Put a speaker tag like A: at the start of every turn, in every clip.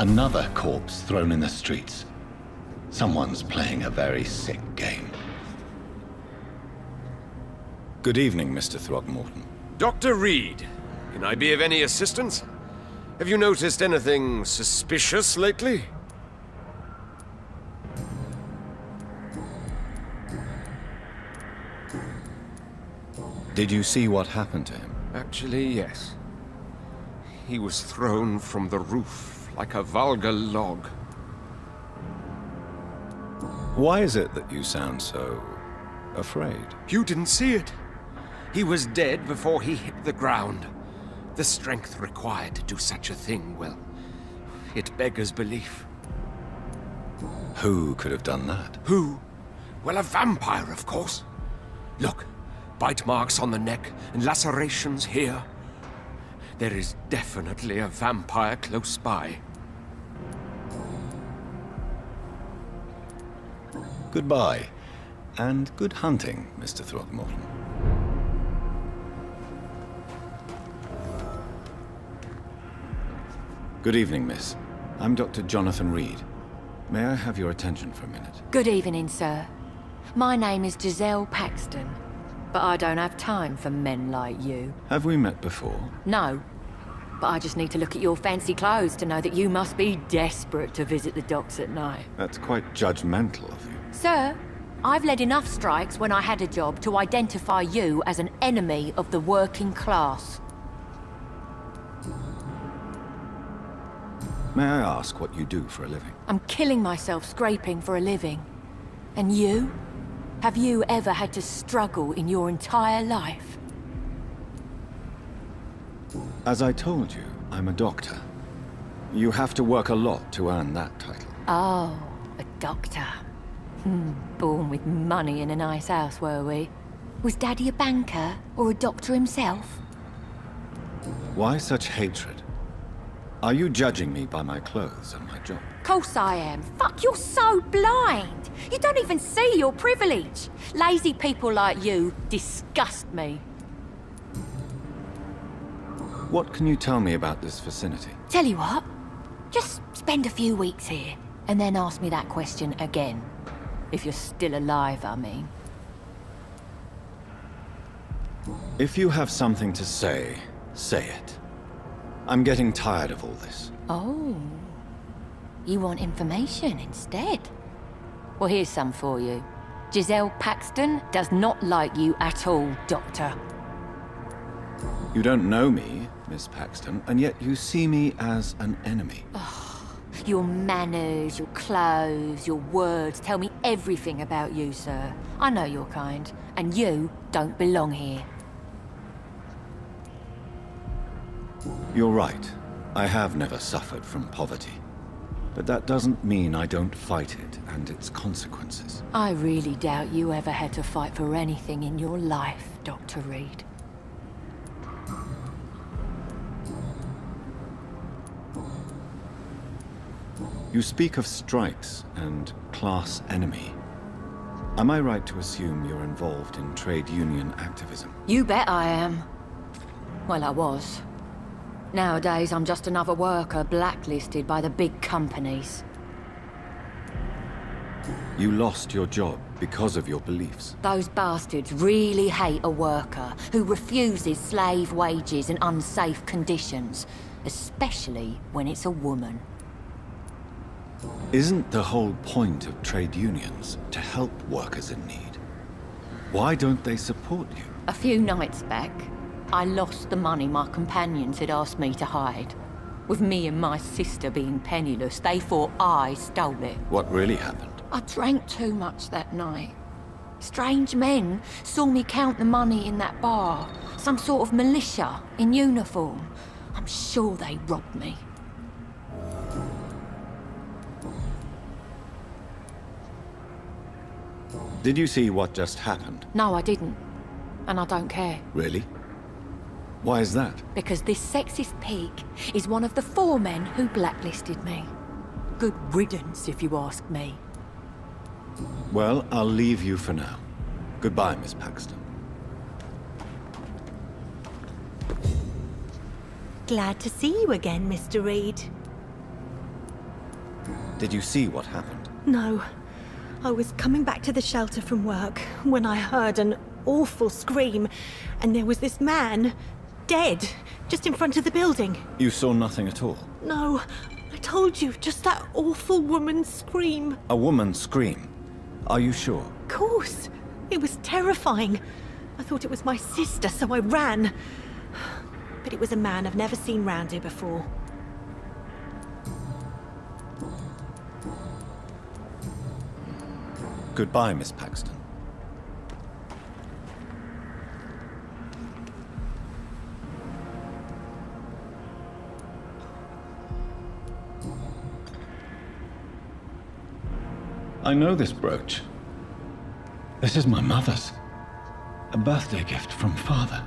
A: Another corpse thrown in the streets. Someone's playing a very sick game.
B: Good evening, Mr. Throgmorton.
C: Dr. Reid, can I be of any assistance? Have you noticed anything suspicious lately?
B: Did you see what happened to him?
C: Actually, yes. He was thrown from the roof like a vulgar log.
B: Why is it that you sound so afraid?
C: You didn't see it. He was dead before he hit the ground. The strength required to do such a thing, well, it beggars belief.
B: Who could have done that?
C: Who? Well, a vampire, of course. Look, bite marks on the neck and lacerations here. There is definitely a vampire close by.
B: Goodbye, and good hunting, Mr. Throgmorton. Good evening, miss. I'm Dr. Jonathan Reid. May I have your attention for a minute?
D: Good evening, sir. My name is Giselle Paxton, but I don't have time for men like you.
B: Have we met before?
D: No, but I just need to look at your fancy clothes to know that you must be desperate to visit the docks at night.
B: That's quite judgmental of you.
D: Sir, I've led enough strikes when I had a job to identify you as an enemy of the working class.
B: May I ask what you do for a living?
D: I'm killing myself scraping for a living. And you? Have you ever had to struggle in your entire life?
B: As I told you, I'm a doctor. You have to work a lot to earn that title.
D: Oh, a doctor. Born with money in a nice house, were we? Was Daddy a banker or a doctor himself?
B: Why such hatred? Are you judging me by my clothes and my job?
D: Course I am. Fuck, you're so blind. You don't even see your privilege. Lazy people like you disgust me.
B: What can you tell me about this vicinity?
D: Tell you what, just spend a few weeks here, and then ask me that question again. If you're still alive, I mean.
B: If you have something to say, say it. I'm getting tired of all this.
D: Oh. You want information instead? Well, here's some for you. Giselle Paxton does not like you at all, Doctor.
B: You don't know me, Miss Paxton, and yet you see me as an enemy.
D: Your manners, your clothes, your words tell me everything about you, sir. I know your kind, and you don't belong here.
B: You're right. I have never suffered from poverty. But that doesn't mean I don't fight it and its consequences.
D: I really doubt you ever had to fight for anything in your life, Dr. Reid.
B: You speak of strikes and class enemy. Am I right to assume you're involved in trade union activism?
D: You bet I am. Well, I was. Nowadays, I'm just another worker blacklisted by the big companies.
B: You lost your job because of your beliefs.
D: Those bastards really hate a worker who refuses slave wages and unsafe conditions, especially when it's a woman.
B: Isn't the whole point of trade unions to help workers in need? Why don't they support you?
D: A few nights back, I lost the money my companions had asked me to hide. With me and my sister being penniless, they thought I stole it.
B: What really happened?
D: I drank too much that night. Strange men saw me count the money in that bar. Some sort of militia in uniform. I'm sure they robbed me.
B: Did you see what just happened?
D: No, I didn't. And I don't care.
B: Really? Why is that?
D: Because this sexist pig is one of the 4 men who blacklisted me. Good riddance, if you ask me.
B: Well, I'll leave you for now. Goodbye, Miss Paxton.
E: Glad to see you again, Mr. Reid.
B: Did you see what happened?
E: No. I was coming back to the shelter from work when I heard an awful scream, and there was this man, dead, just in front of the building.
B: You saw nothing at all?
E: No, I told you, just that awful woman's scream.
B: A woman's scream? Are you sure?
E: Of course. It was terrifying. I thought it was my sister, so I ran. But it was a man I've never seen round here before.
B: Goodbye, Miss Paxton.
A: I know this brooch. This is my mother's. A birthday gift from father.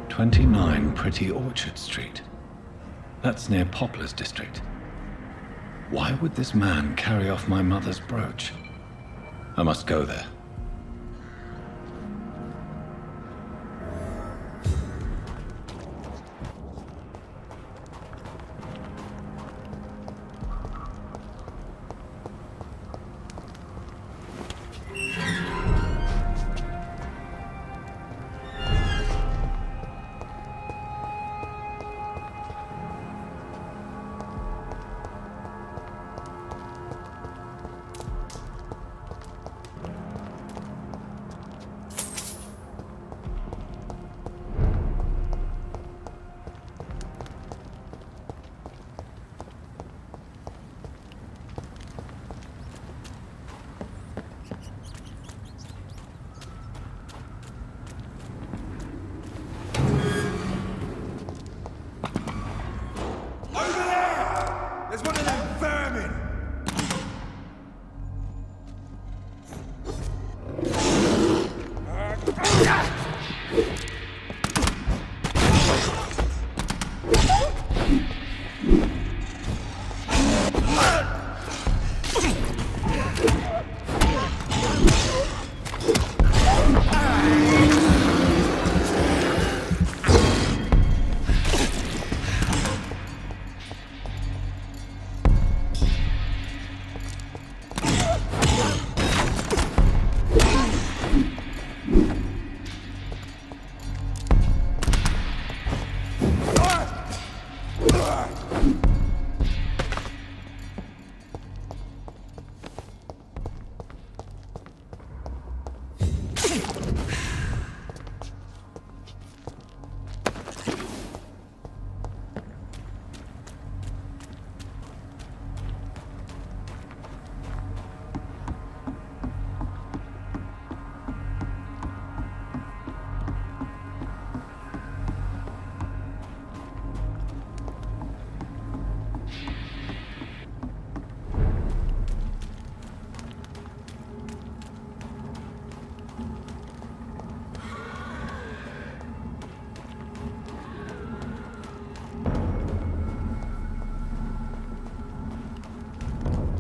A: "29 Pretty Orchard Street. That's near Poplar's district. Why would this man carry off my mother's brooch? I must go there.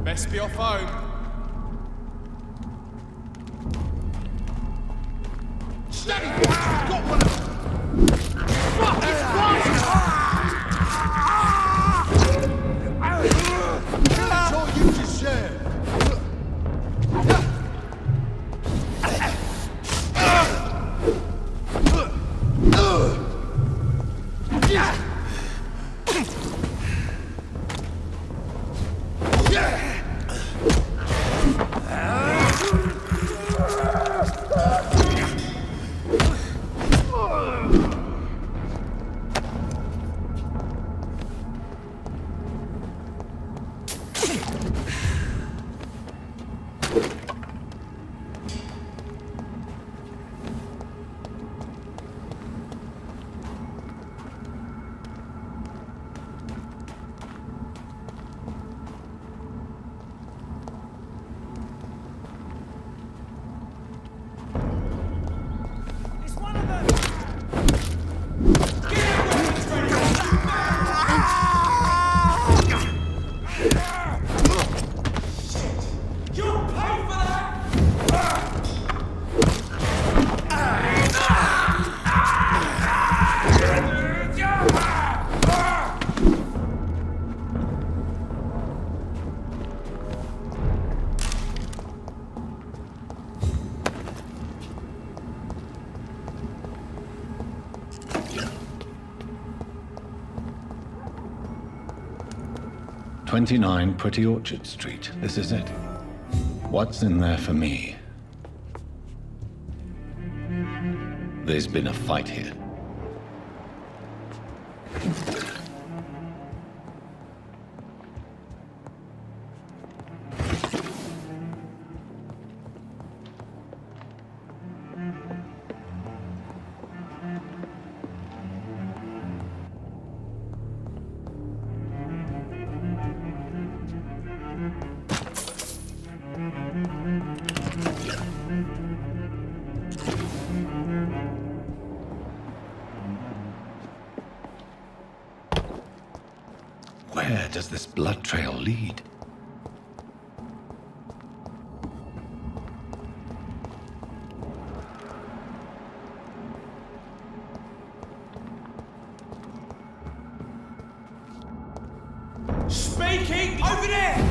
F: Best be off home. Steady! Got one of them! Fuck, it's right! It's all you to share.
A: 29 Pretty Orchard Street. This is it. What's in there for me? There's been a fight here. Where does this blood trail lead?
F: Speaking! Over there!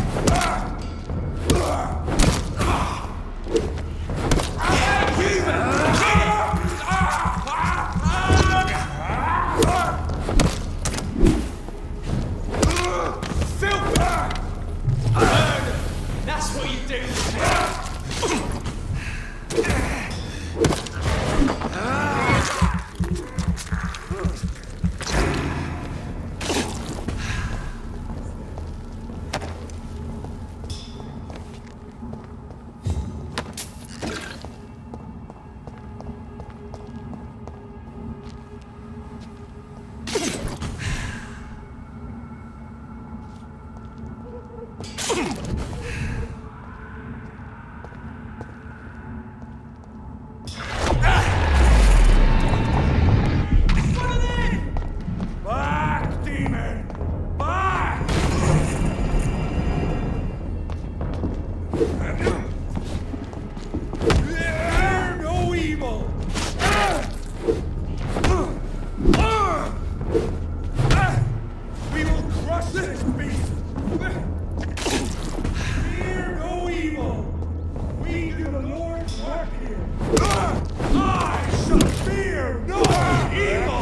F: That's what you do! Back, demon! Back! Fear no evil! We will crush this beast! Fear no evil! We do the Lord's work here! I shall fear no evil!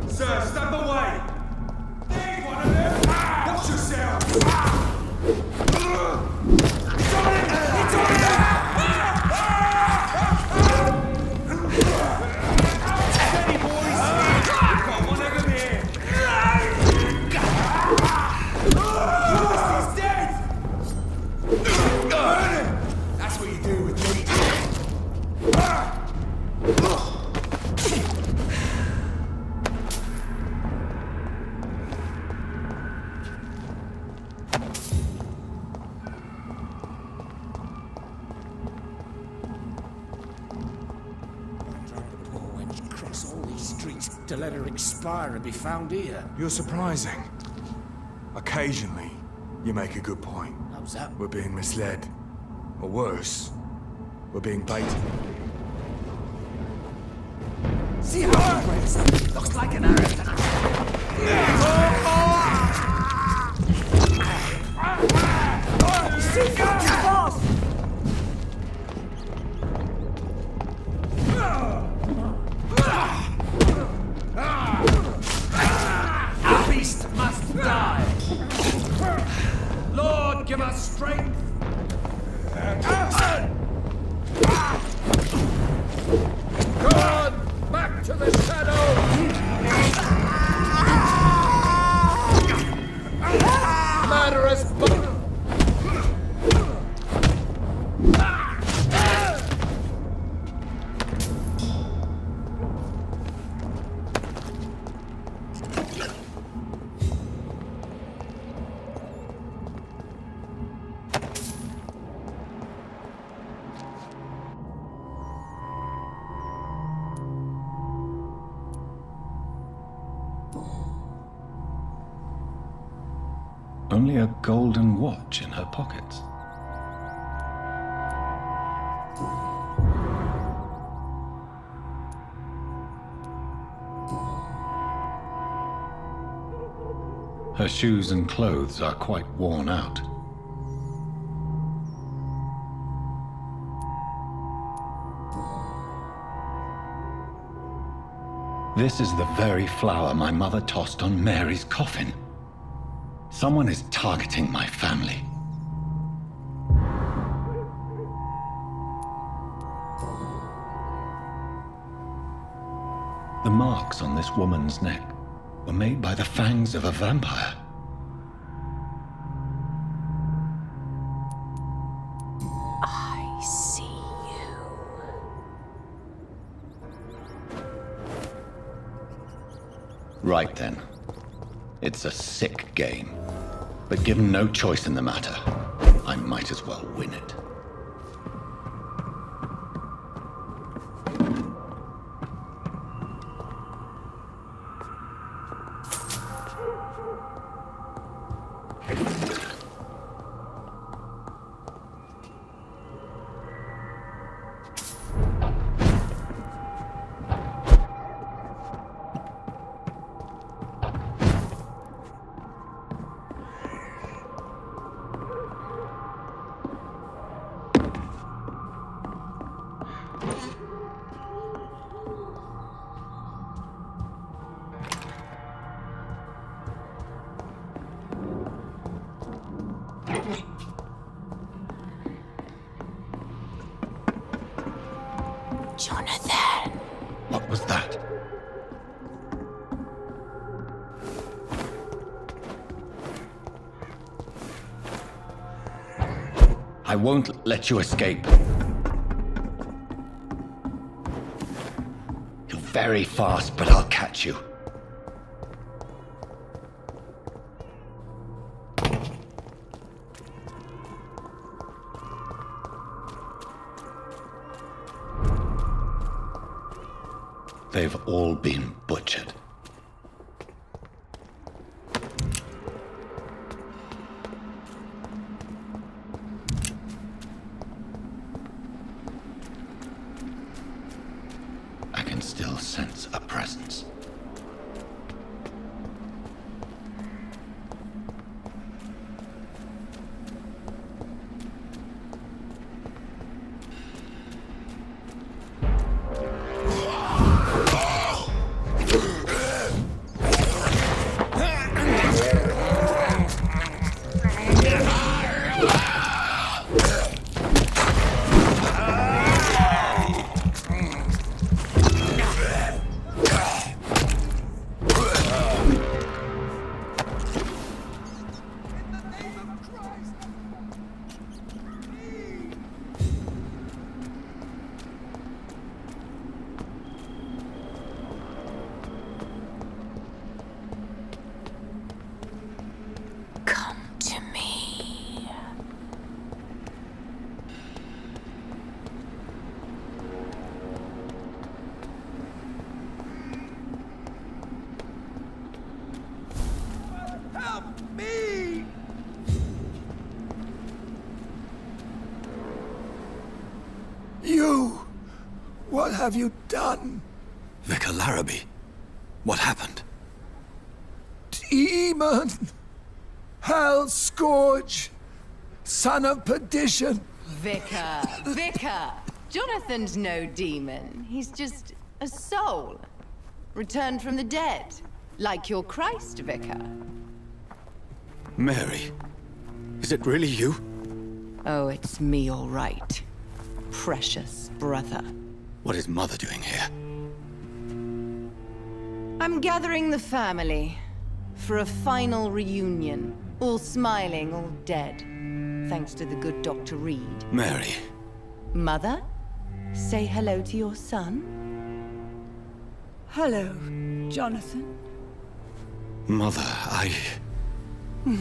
F: Sir, step away! There's one of them! Watch yourself! It's on him! It's on him! Steady, boys! We've got one of them here! He's dead! Burn him! That's what you do with me.
C: To let her expire and be found here.
G: You're surprising. Occasionally, you make a good point.
C: How's that?
G: We're being misled. Or worse, we're being baited.
C: See how he breaks it? Looks like an arrow. You still got your boss! give us strength. Go on! Back to the shadow! Murderous bugger!
A: Only a golden watch in her pockets. Her shoes and clothes are quite worn out. This is the very flower my mother tossed on Mary's coffin. Someone is targeting my family. The marks on this woman's neck were made by the fangs of a vampire.
D: I see you.
A: Right then. It's a sick game. But given no choice in the matter, I might as well win it.
D: Jonathan.
A: What was that? I won't let you escape. You're very fast, but I'll catch you. They've all been butchered. I can still sense a presence.
G: You! What have you done?
B: Vicar Larrabee, what happened?
G: Demon! Hell Scourge! Son of perdition!
H: Vicar! Jonathan's no demon. He's just a soul. Returned from the dead. Like your Christ, Vicar.
B: Mary, Is it really you?
H: Oh, it's me, all right. Precious brother.
B: What is Mother doing here?
H: I'm gathering the family for a final reunion. All smiling, all dead. Thanks to the good Dr. Reid.
B: Mary.
H: Mother, say hello to your son.
I: Hello, Jonathan.
B: Mother,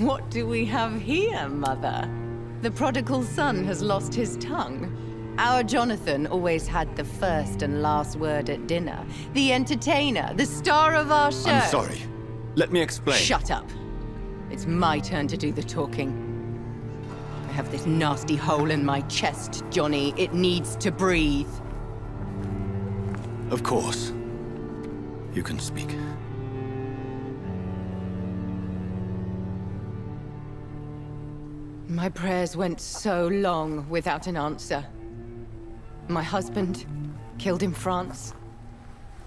H: What do we have here, Mother? The prodigal son has lost his tongue. Our Jonathan always had the first and last word at dinner. The entertainer, the star of our show.
B: I'm sorry. Let me explain.
H: Shut up. It's my turn to do the talking. I have this nasty hole in my chest, Johnny. It needs to breathe.
B: Of course. You can speak.
H: My prayers went so long without an answer. My husband, killed in France.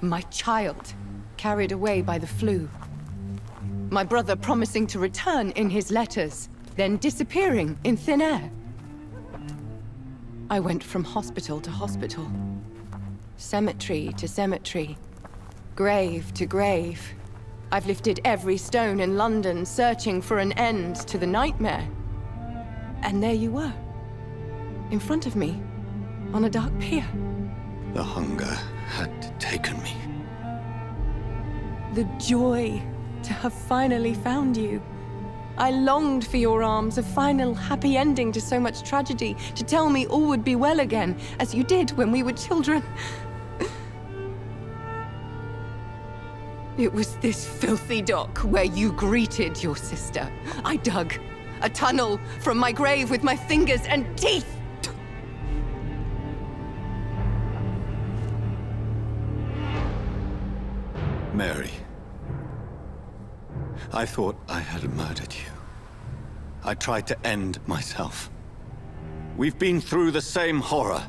H: My child, carried away by the flu. My brother promising to return in his letters, then disappearing in thin air. I went from hospital to hospital. Cemetery to cemetery. Grave to grave. I've lifted every stone in London, searching for an end to the nightmare. And there you were. In front of me. On a dark pier.
B: The hunger had taken me.
H: The joy to have finally found you. I longed for your arms, a final happy ending to so much tragedy, to tell me all would be well again, as you did when we were children. It was this filthy dock where you greeted your sister. I dug a tunnel from my grave with my fingers and teeth.
B: Mary. I thought I had murdered you. I tried to end myself. We've been through the same horror.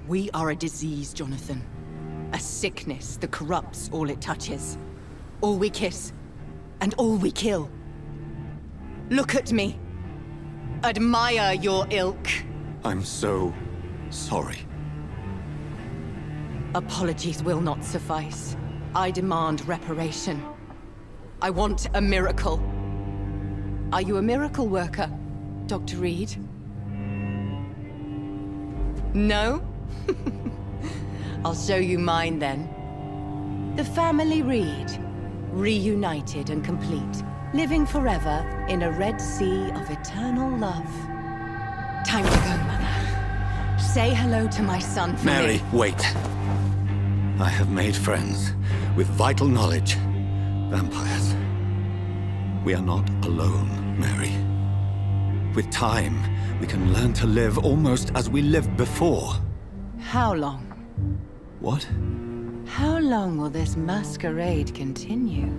H: We are a disease, Jonathan. A sickness that corrupts all it touches. All we kiss, and all we kill. Look at me. Admire your ilk.
B: I'm so sorry.
H: Apologies will not suffice. I demand reparation. I want a miracle. Are you a miracle worker, Dr. Reid? No? I'll show you mine then. The family Reid, reunited and complete, living forever in a red sea of eternal love. Time to go, Mother. Say hello to my son for
B: Mary,
H: me.
B: wait. I have made friends with vital knowledge. Vampires. We are not alone, Mary. With time, we can learn to live almost as we lived before.
H: How long?
B: What?
H: How long will this masquerade continue?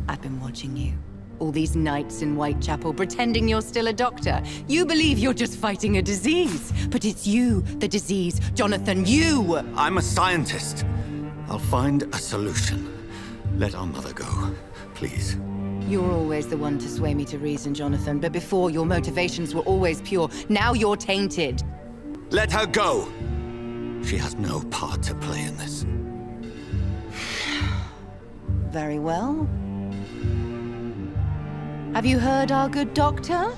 H: I've been watching you. All these nights in Whitechapel, pretending you're still a doctor. You believe you're just fighting a disease. But it's you, the disease. Jonathan, you!
B: I'm a scientist. I'll find a solution. Let our mother go, please.
H: You're always the one to sway me to reason, Jonathan. But before, your motivations were always pure. Now you're tainted.
B: Let her go! She has no part to play in this.
H: Very well. Have you heard our good doctor?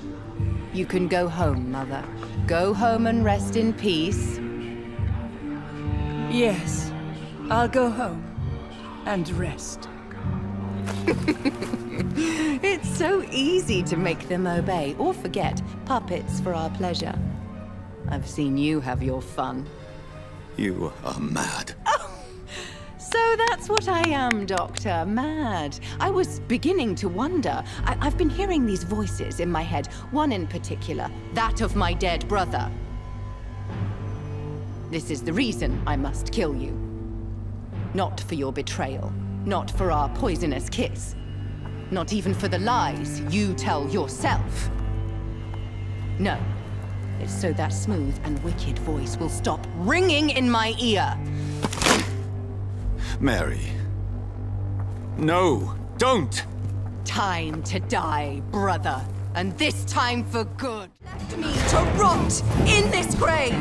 H: You can go home, Mother. Go home and rest in peace.
I: Yes, I'll go home and rest.
H: It's so easy to make them obey or forget. Puppets for our pleasure. I've seen you have your fun.
B: You are mad.
H: So that's what I am, Doctor. Mad. I was beginning to wonder. I've been hearing these voices in my head. One in particular, that of my dead brother. This is the reason I must kill you. Not for your betrayal. Not for our poisonous kiss. Not even for the lies you tell yourself. No. It's so that smooth and wicked voice will stop ringing in my ear.
B: Mary. No, don't!
H: Time to die, brother. And this time for good. Left me to rot in this grave!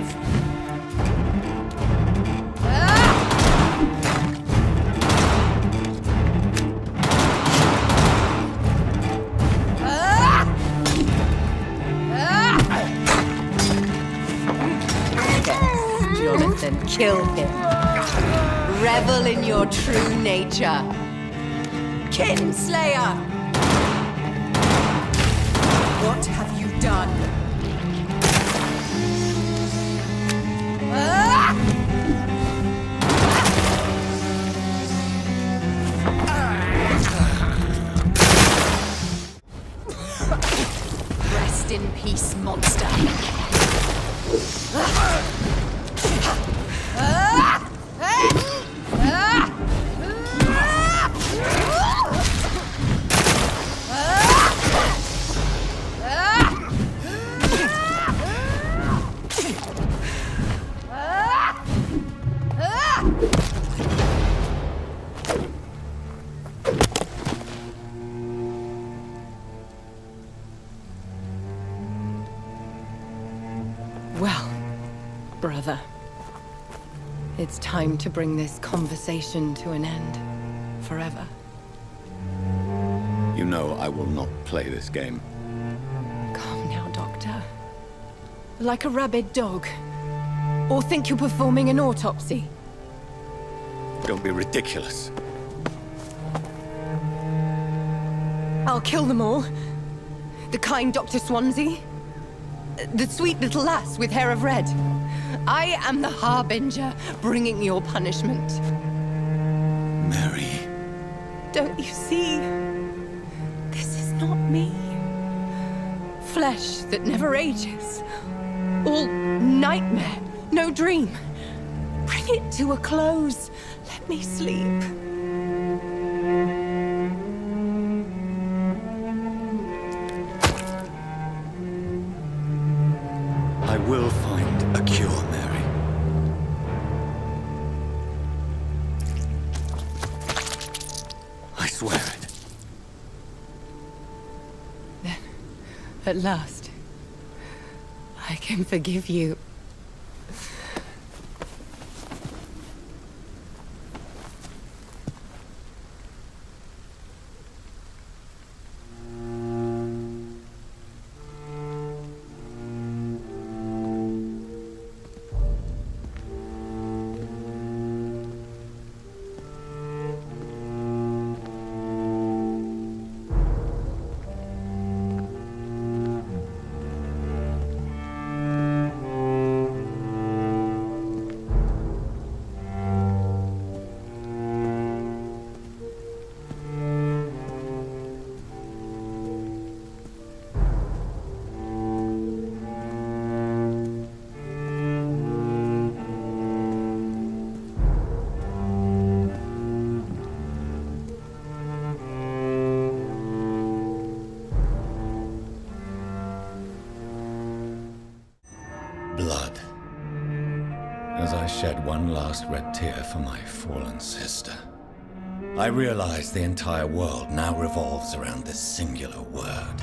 H: Yes, Jonathan, kill him. Revel in your true nature. Kinslayer! What have you done? Rest in peace, monster. Well, brother, it's time to bring this conversation to an end. Forever.
B: You know I will not play this game.
H: Calm now, Doctor. Like a rabid dog. Or think you're performing an autopsy.
B: Don't be ridiculous.
H: I'll kill them all. The kind Dr. Swansea. The sweet little lass with hair of red. I am the Harbinger, bringing your punishment.
B: Mary.
H: Don't you see? This is not me. Flesh that never ages. All nightmare, no dream. Bring it to a close. Let me sleep.
B: I will find a cure, Mary. I swear it.
H: Then, at last, I can forgive you.
A: Blood. As I shed one last red tear for my fallen sister, I realize the entire world now revolves around this singular word.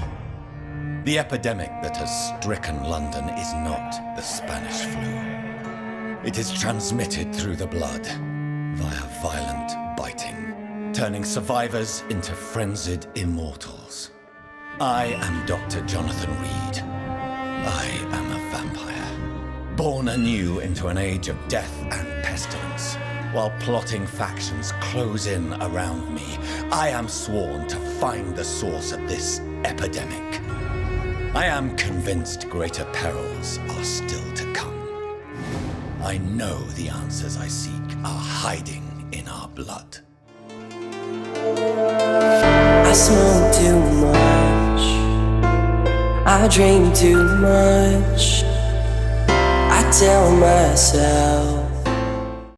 A: The epidemic that has stricken London is not the Spanish flu. It is transmitted through the blood, via violent biting, turning survivors into frenzied immortals. I am Dr. Jonathan Reid. I am a vampire, born anew into an age of death and pestilence. While plotting factions close in around me, I am sworn to find the source of this epidemic. I am convinced greater perils are still to come. I know the answers I seek are hiding in our blood.
J: I smoke too much, I drink too much, I tell myself